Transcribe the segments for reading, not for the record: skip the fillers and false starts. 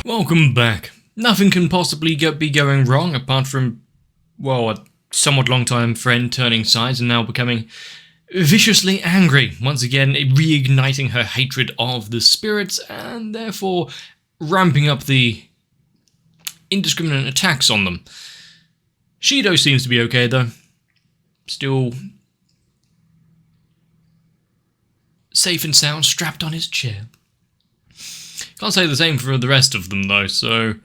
Welcome back. Nothing can possibly be going wrong apart from, well, a somewhat long-time friend turning sides and now becoming viciously angry, once again reigniting her hatred of the spirits and therefore ramping up the indiscriminate attacks on them. Shido seems to be okay though. Still safe and sound, strapped on his chair. Can't say the same for the rest of them though, so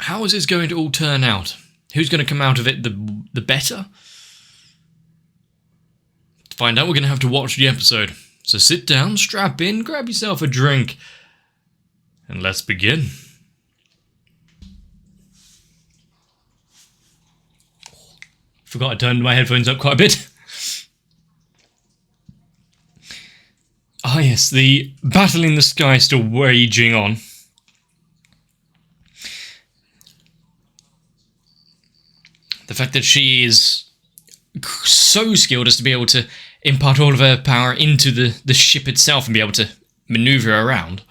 how is this going to all turn out? Who's going to come out of it the better? To find out, we're going to have to watch the episode. So sit down, strap in, grab yourself a drink, and let's begin. Forgot I turned my headphones up quite a bit. Ah yes, the battle in the sky still raging on. The fact that she is so skilled as to be able to impart all of her power into the ship itself and be able to maneuver around.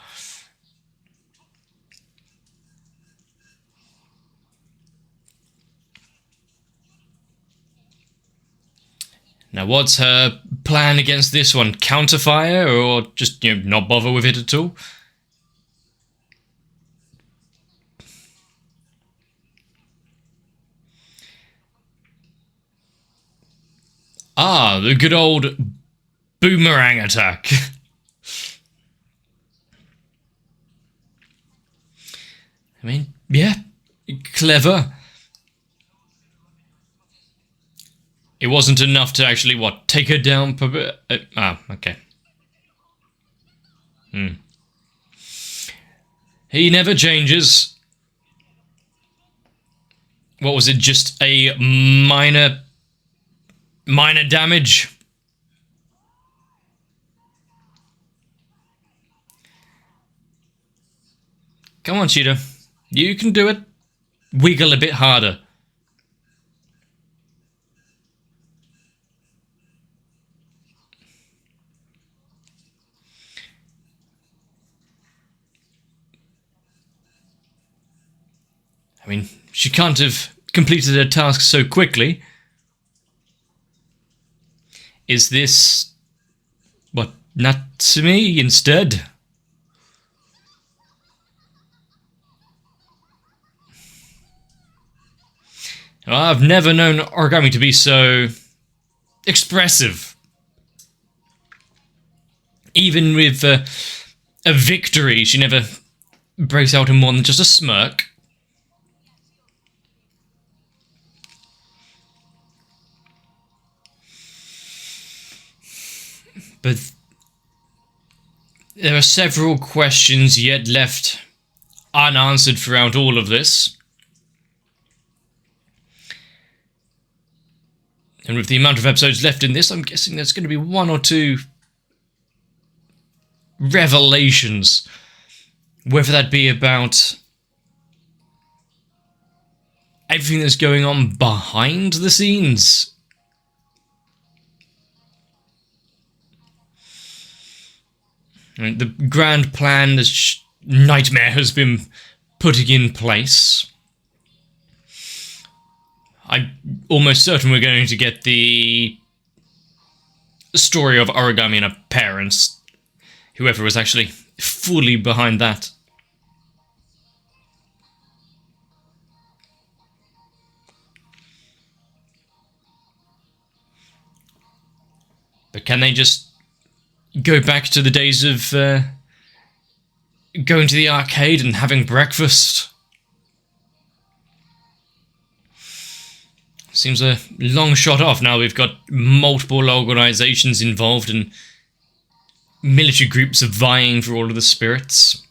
Now, what's her plan against this one? Counterfire, or just, not bother with it at all? Ah, the good old boomerang attack. I mean, yeah, clever. It wasn't enough to actually, take her down per bit? Okay. He never changes. What was it, just a minor damage? Come on, Cheetah. You can do it. Wiggle a bit harder. I mean, she can't have completed her task so quickly. Is this, Natsumi instead? Well, I've never known origami to be so expressive. Even with a victory, she never breaks out in more than just a smirk. But there are several questions yet left unanswered throughout all of this. And with the amount of episodes left in this, I'm guessing there's going to be one or two revelations. Whether that be about everything that's going on behind the scenes. The grand plan, the nightmare has been putting in place. I'm almost certain we're going to get the story of origami and her parents, whoever was actually fully behind that. But can they just go back to the days of going to the arcade and having breakfast? Seems a long shot off now. We've got multiple organizations involved and military groups vying for all of the spirits.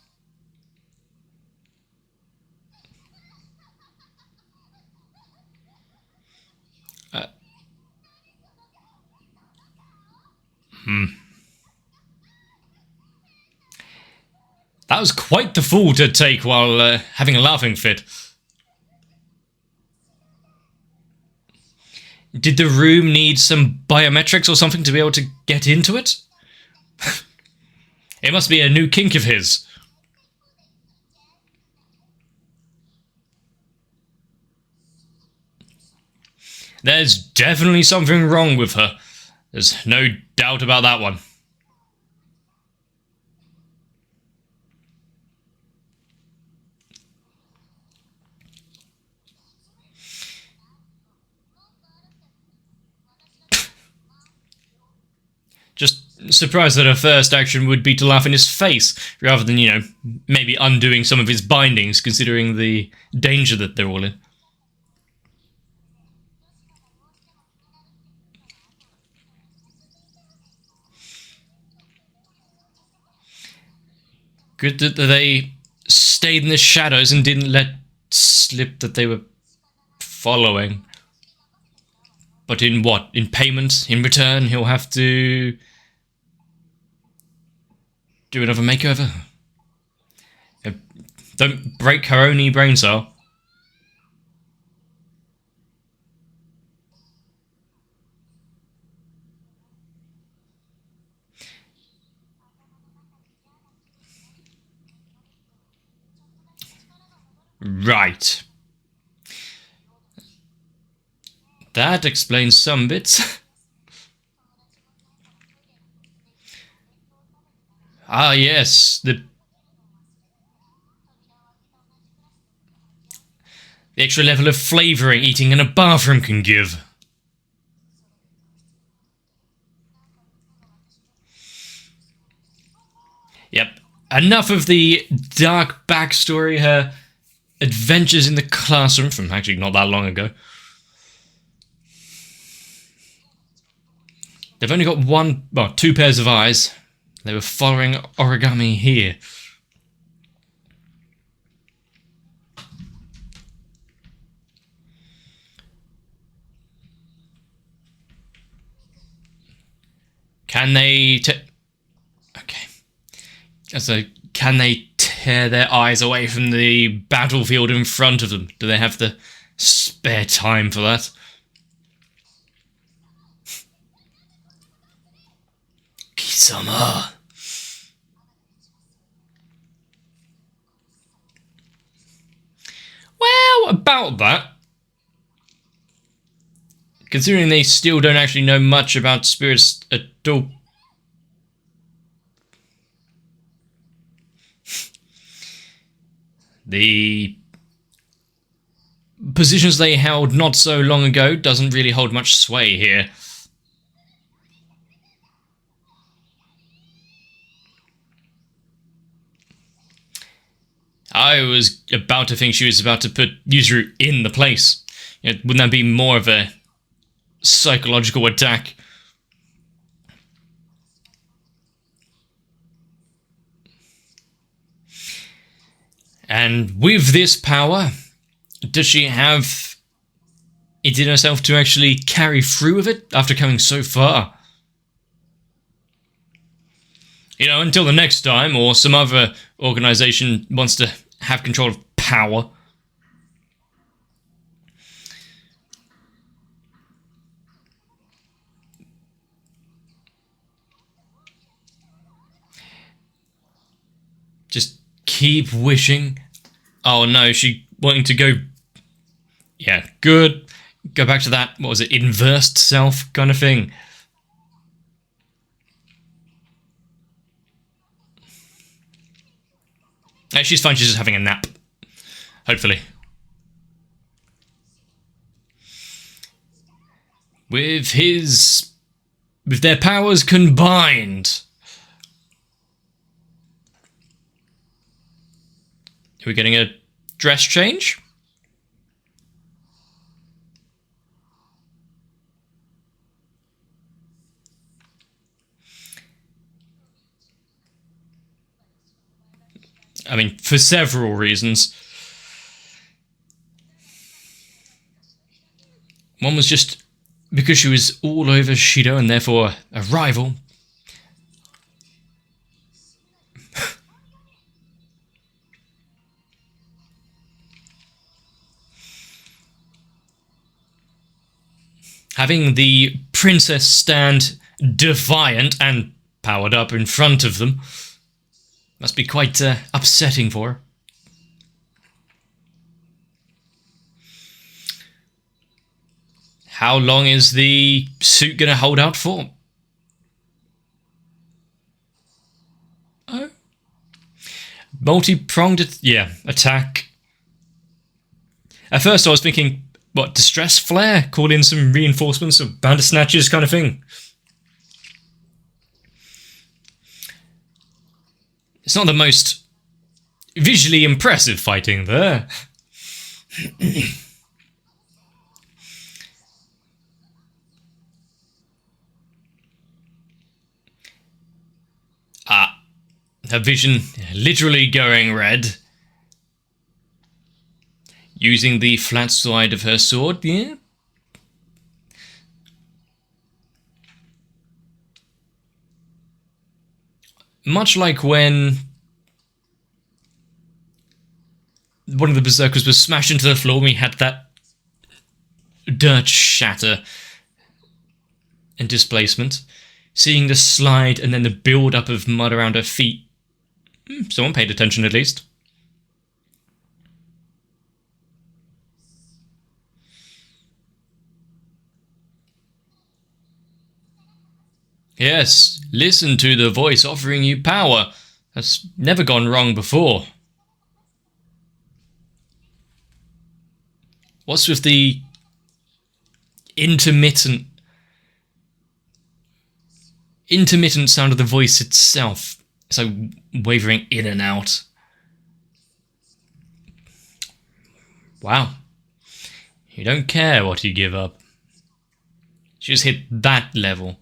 That was quite the fall to take while having a laughing fit. Did the room need some biometrics or something to be able to get into it? It must be a new kink of his. There's definitely something wrong with her. There's no doubt about that one. Just surprised that her first action would be to laugh in his face, rather than, maybe undoing some of his bindings, considering the danger that they're all in. Good that they stayed in the shadows and didn't let slip that they were following. But in what? In payment? In return, he'll have to do another makeover? Don't break her only brain cell. Right. That explains some bits. Ah, yes, the extra level of flavouring eating in a bathroom can give. Yep. Enough of the dark backstory, her adventures in the classroom from actually not that long ago. They've only got two pairs of eyes. They were following origami here. Can they okay. So, can they tear their eyes away from the battlefield in front of them? Do they have the spare time for that? Kisama. Well, about that. Considering they still don't actually know much about spirits at all. The positions they held not so long ago doesn't really hold much sway here. I was about to think she was about to put Yuzuru in the place. Wouldn't that be more of a psychological attack? And with this power, does she have it in herself to actually carry through with it after coming so far? Until the next time, or some other organization wants to have control of power. Just keep wishing. Oh no, she wanting to go. Yeah, good. Go back to that, what was it, inversed self kind of thing. She's fine, she's just having a nap. Hopefully. With their powers combined. Are we getting a dress change? I mean, for several reasons. One was just because she was all over Shido and therefore a rival. Having the princess stand defiant and powered up in front of them must be quite upsetting for her. How long is the suit gonna hold out for? Oh. Multi-pronged, attack. At first I was thinking, what, distress flare? Call in some reinforcements of bandersnatchers kind of thing. It's not the most visually impressive fighting there. Her vision literally going red. Using the flat side of her sword, yeah. Much like when one of the berserkers was smashed into the floor and we had that dirt shatter and displacement. Seeing the slide and then the build-up of mud around her feet. Someone paid attention at least. Yes, listen to the voice offering you power. That's never gone wrong before. What's with the intermittent sound of the voice itself? So wavering in and out. Wow. You don't care what you give up. She just hit that level.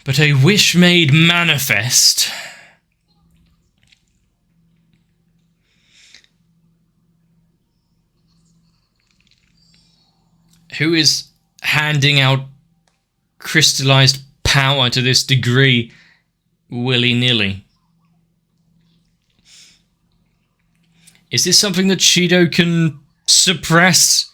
But a wish made manifest. Who is handing out crystallized power to this degree willy-nilly? Is this something that Shido can suppress?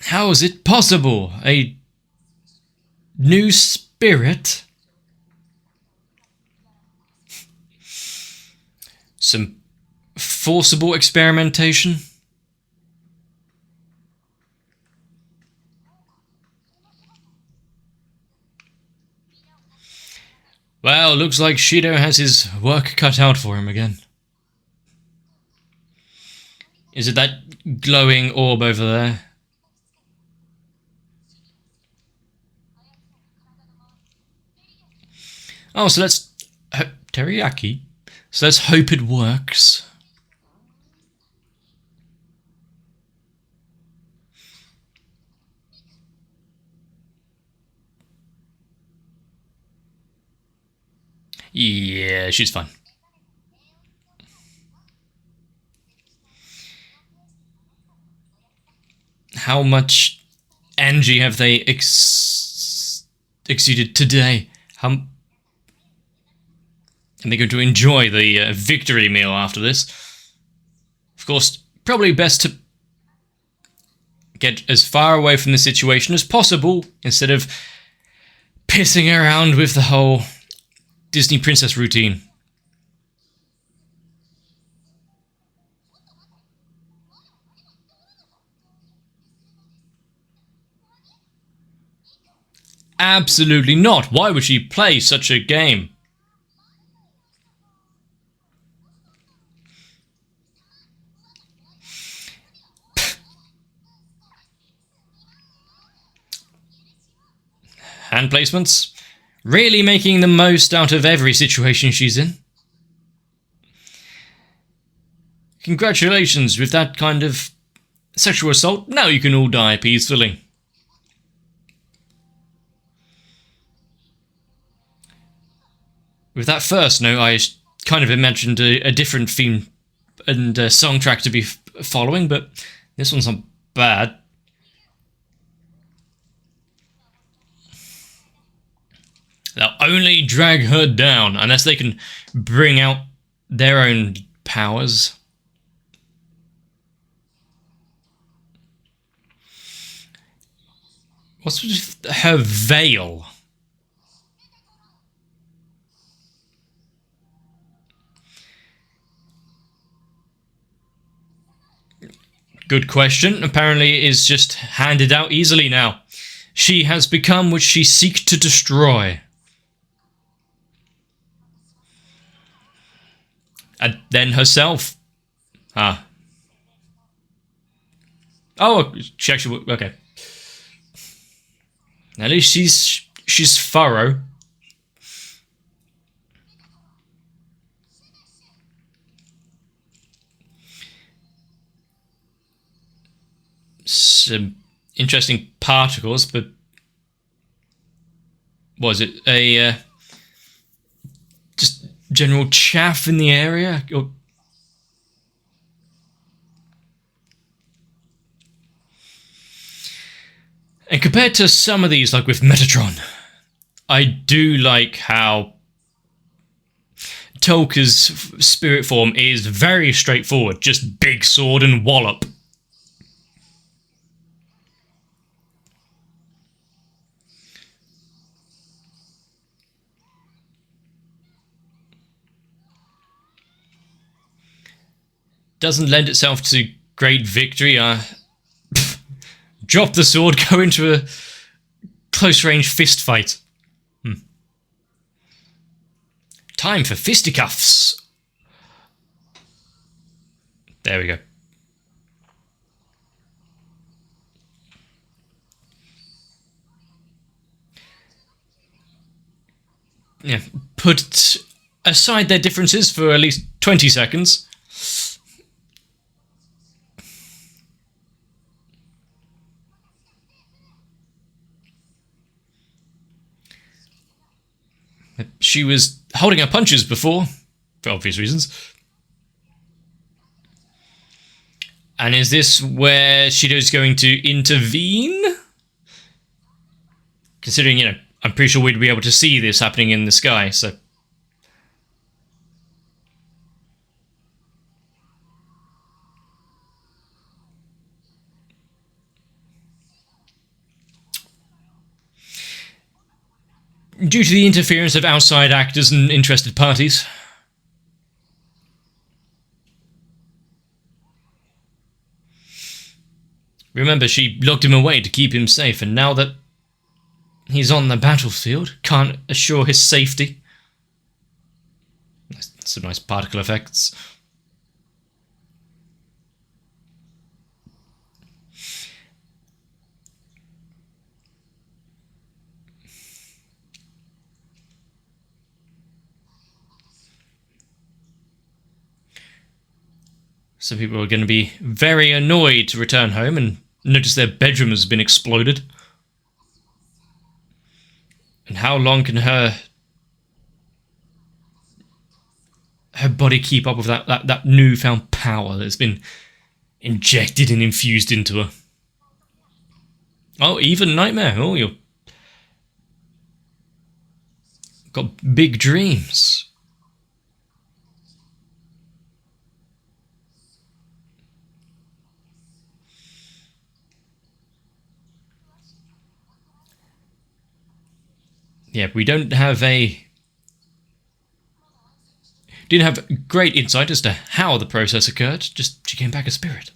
How is it possible? A new spirit? Some forcible experimentation? Well, looks like Shido has his work cut out for him again. Is it that glowing orb over there? Oh, so let's... teriyaki? So let's hope it works. Yeah, she's fine. How much energy have they exceeded today? How... And they're going to enjoy the victory meal after this. Of course, probably best to get as far away from the situation as possible instead of pissing around with the whole Disney princess routine. Absolutely not. Why would she play such a game? Hand placements, really making the most out of every situation she's in. Congratulations with that kind of sexual assault. Now you can all die peacefully. With that first note, I kind of imagined a different theme and song track to be following, but this one's not bad. They'll only drag her down unless they can bring out their own powers. What's with her veil? Good question. Apparently it is just handed out easily now. She has become what she seeks to destroy. And then herself. Ah. Oh, she actually... Okay. At least she's thorough. Some interesting particles, but was it a just general chaff in the area? Or and compared to some of these, like with Metatron, I do like how Tolka's spirit form is very straightforward, just big sword and wallop. Doesn't lend itself to great victory. Drop the sword, go into a close-range fist fight. Time for fisticuffs. There we go. Yeah, put aside their differences for at least 20 seconds. She was holding her punches before, for obvious reasons. And is this where Shido's going to intervene? Considering, you know, I'm pretty sure we'd be able to see this happening in the sky, so... Due to the interference of outside actors and interested parties. Remember, she locked him away to keep him safe, and now that he's on the battlefield, can't assure his safety. Some nice particle effects. Some people are going to be very annoyed to return home and notice their bedroom has been exploded. And how long can her body keep up with that newfound power that's been injected and infused into her? Oh, even Nightmare. Oh, you've got big dreams. Yeah, we didn't have great insight as to how the process occurred, just she came back a spirit.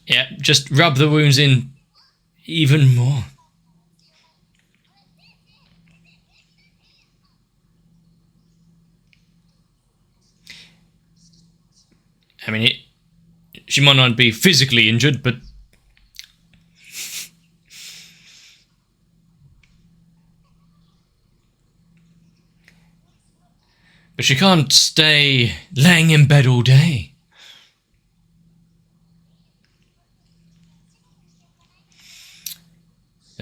Yeah, just rub the wounds in even more. I mean, she might not be physically injured, but... But she can't stay laying in bed all day.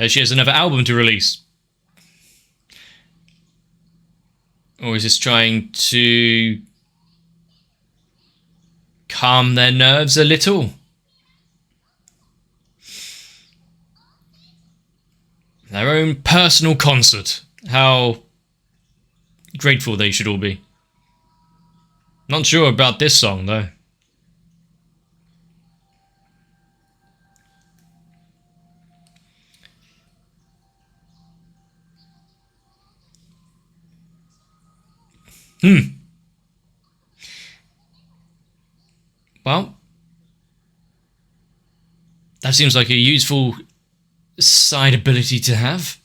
She has another album to release. Or is this trying to calm their nerves a little. Their own personal concert. How grateful they should all be. Not sure about this song, though. Well, that seems like a useful side ability to have.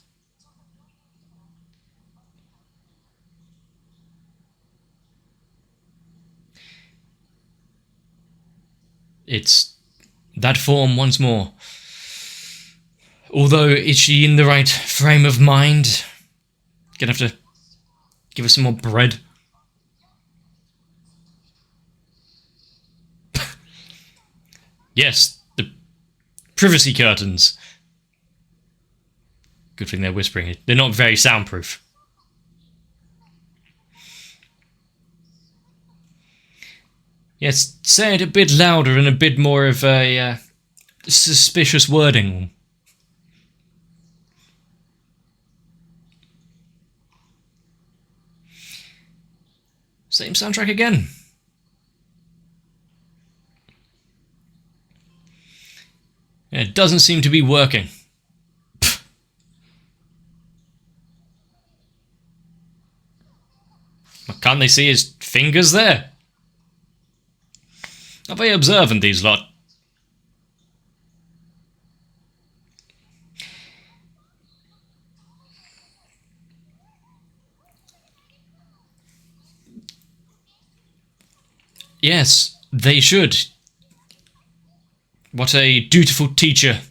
It's that form once more. Although, is she in the right frame of mind? Gonna have to give her some more bread. Yes, the privacy curtains. Good thing they're whispering it. They're not very soundproof. Yes, say it a bit louder and a bit more of a suspicious wording. Same soundtrack again. It doesn't seem to be working. Can't they see his fingers there? Are they observant, these lot? Yes, they should. What a dutiful teacher.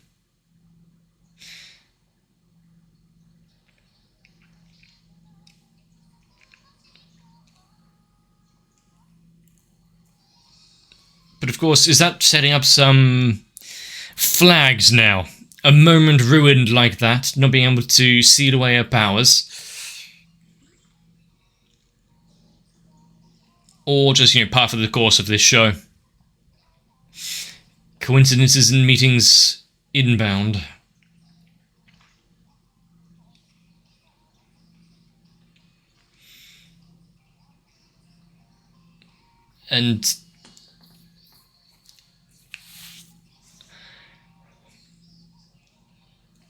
But of course, is that setting up some flags now? A moment ruined like that, not being able to seal away her powers. Or just, part of the course of this show. Coincidences and meetings inbound. And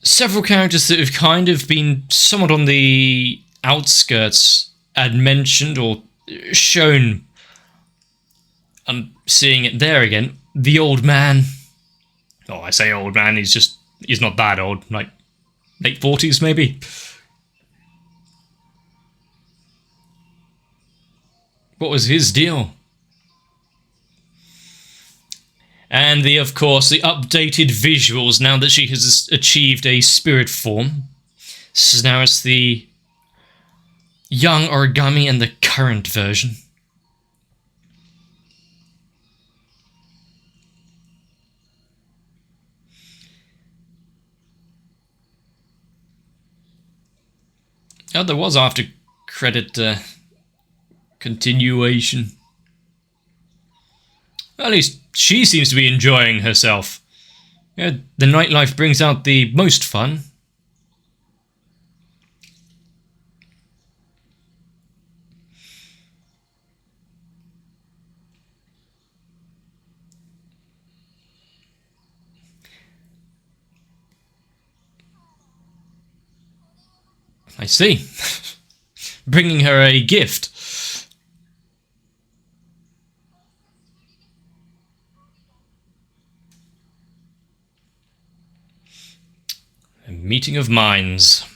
several characters that have kind of been somewhat on the outskirts and mentioned or shown. I'm seeing it there again. The old man. Oh, I say old man, he's not that old. Like, late 40s maybe? What was his deal? And of course, the updated visuals now that she has achieved a spirit form. So now it's the young Origami and the current version. Oh, there was after credit continuation. At least she seems to be enjoying herself. Yeah, the nightlife brings out the most fun. I see. Bringing her a gift. A meeting of minds.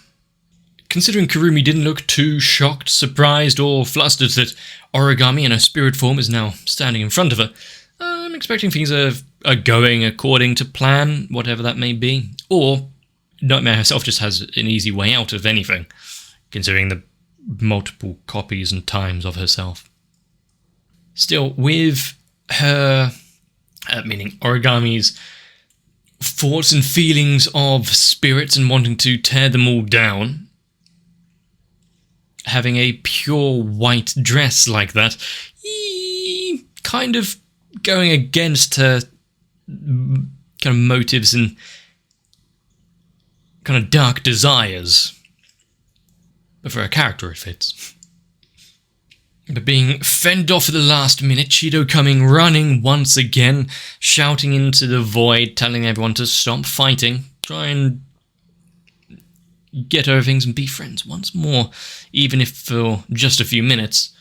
Considering Kurumi didn't look too shocked, surprised, or flustered that Origami in her spirit form is now standing in front of her, I'm expecting things are going according to plan, whatever that may be. Or Nightmare herself just has an easy way out of anything, considering the multiple copies and times of herself. Still, with her, meaning Origami's, thoughts and feelings of spirits and wanting to tear them all down, having a pure white dress like that kind of going against her kind of motives and kind of dark desires. But for her character, it fits. But being fended off at the last minute, Shido coming running once again, shouting into the void, telling everyone to stop fighting, try and get over things and be friends once more, even if for just a few minutes.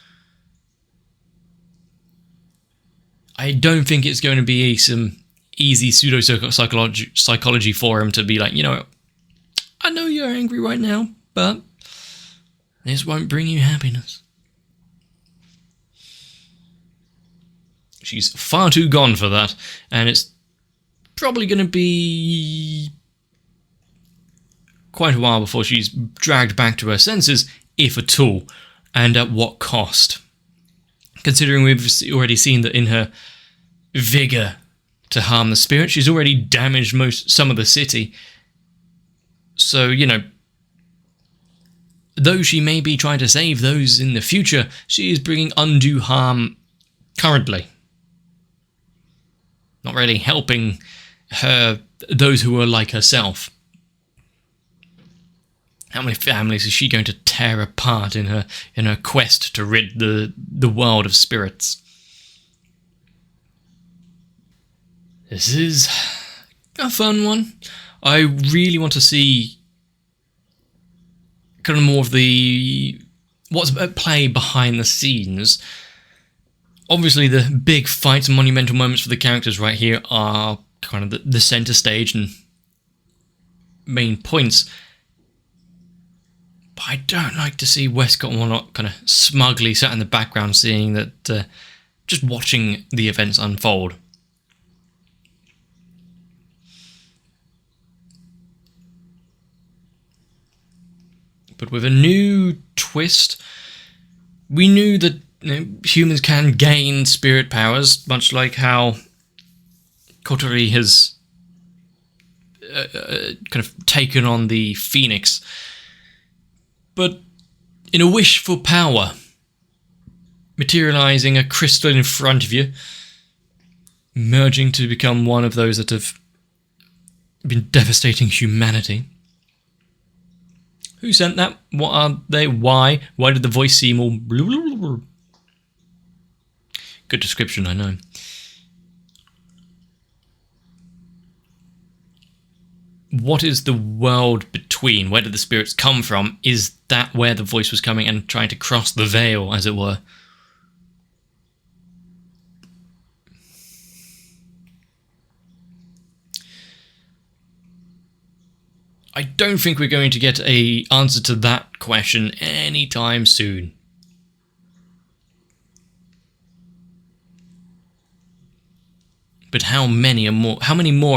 I don't think it's going to be some easy pseudo-psychology for him to be like, you know, I know you're angry right now, but this won't bring you happiness. She's far too gone for that, and it's probably going to be quite a while before she's dragged back to her senses, if at all, and at what cost. Considering we've already seen that in her vigour to harm the spirit, she's already damaged some of the city. So, you know, though she may be trying to save those in the future, she is bringing undue harm currently. Not really helping those who are like herself. How many families is she going to tear apart in her quest to rid the world of spirits? This is a fun one. I really want to see kind of more of what's at play behind the scenes. Obviously, the big fights and monumental moments for the characters right here are kind of the centre stage and main points. But I don't like to see Westcott and whatnot kind of smugly sat in the background seeing that, just watching the events unfold. But with a new twist, we knew that humans can gain spirit powers, much like how Terror-tory has kind of taken on the Phoenix. But in a wish for power, materializing a crystal in front of you, merging to become one of those that have been devastating humanity. Who sent that? What are they? Why? Why did the voice seem all... Good description, I know. What is the world between? Where did the spirits come from? Is that where the voice was coming and trying to cross the veil, as it were? I don't think we're going to get an answer to that question anytime soon. But how many more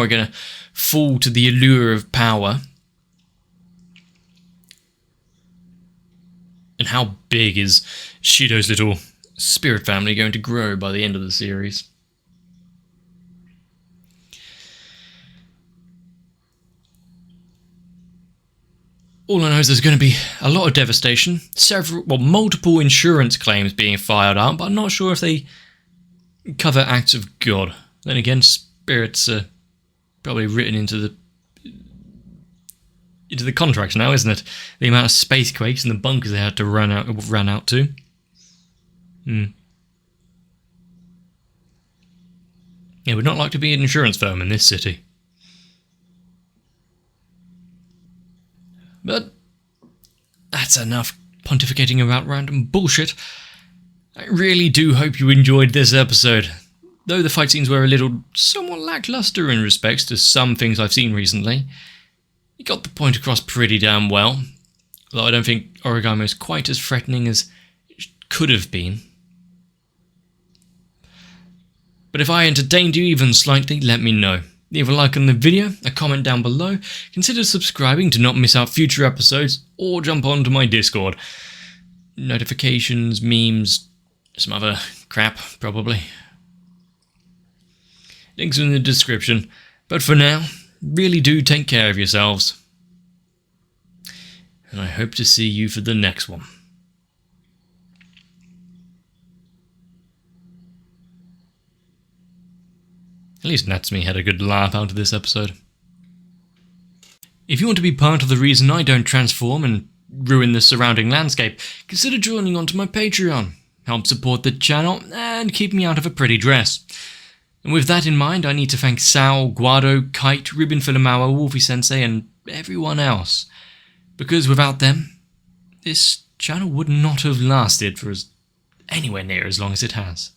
are going to fall to the allure of power? And how big is Shido's little spirit family going to grow by the end of the series? All I know is there's going to be a lot of devastation, multiple insurance claims being filed out, but I'm not sure if they cover acts of God. Then again, spirits are probably written into the contracts now, isn't it? The amount of space quakes and the bunkers they had to run out to. Yeah, we'd not like to be an insurance firm in this city. But that's enough pontificating about random bullshit. I really do hope you enjoyed this episode. Though the fight scenes were somewhat lackluster in respects to some things I've seen recently, it got the point across pretty damn well. Although I don't think Origami is quite as threatening as it could have been. But if I entertained you even slightly, let me know. Leave a like on the video, a comment down below, consider subscribing to not miss out future episodes, or jump onto my Discord. Notifications, memes, some other crap, probably. Links are in the description, but for now, really do take care of yourselves. And I hope to see you for the next one. least Natsumi had a good laugh out of this episode. If you want to be part of the reason I don't transform and ruin the surrounding landscape, consider joining onto my Patreon. Help support the channel and keep me out of a pretty dress. And with that in mind, I need to thank Sao, Guado, Kite, Ruben Filamawa, Wolfie Sensei, and everyone else. Because without them, this channel would not have lasted for anywhere near as long as it has.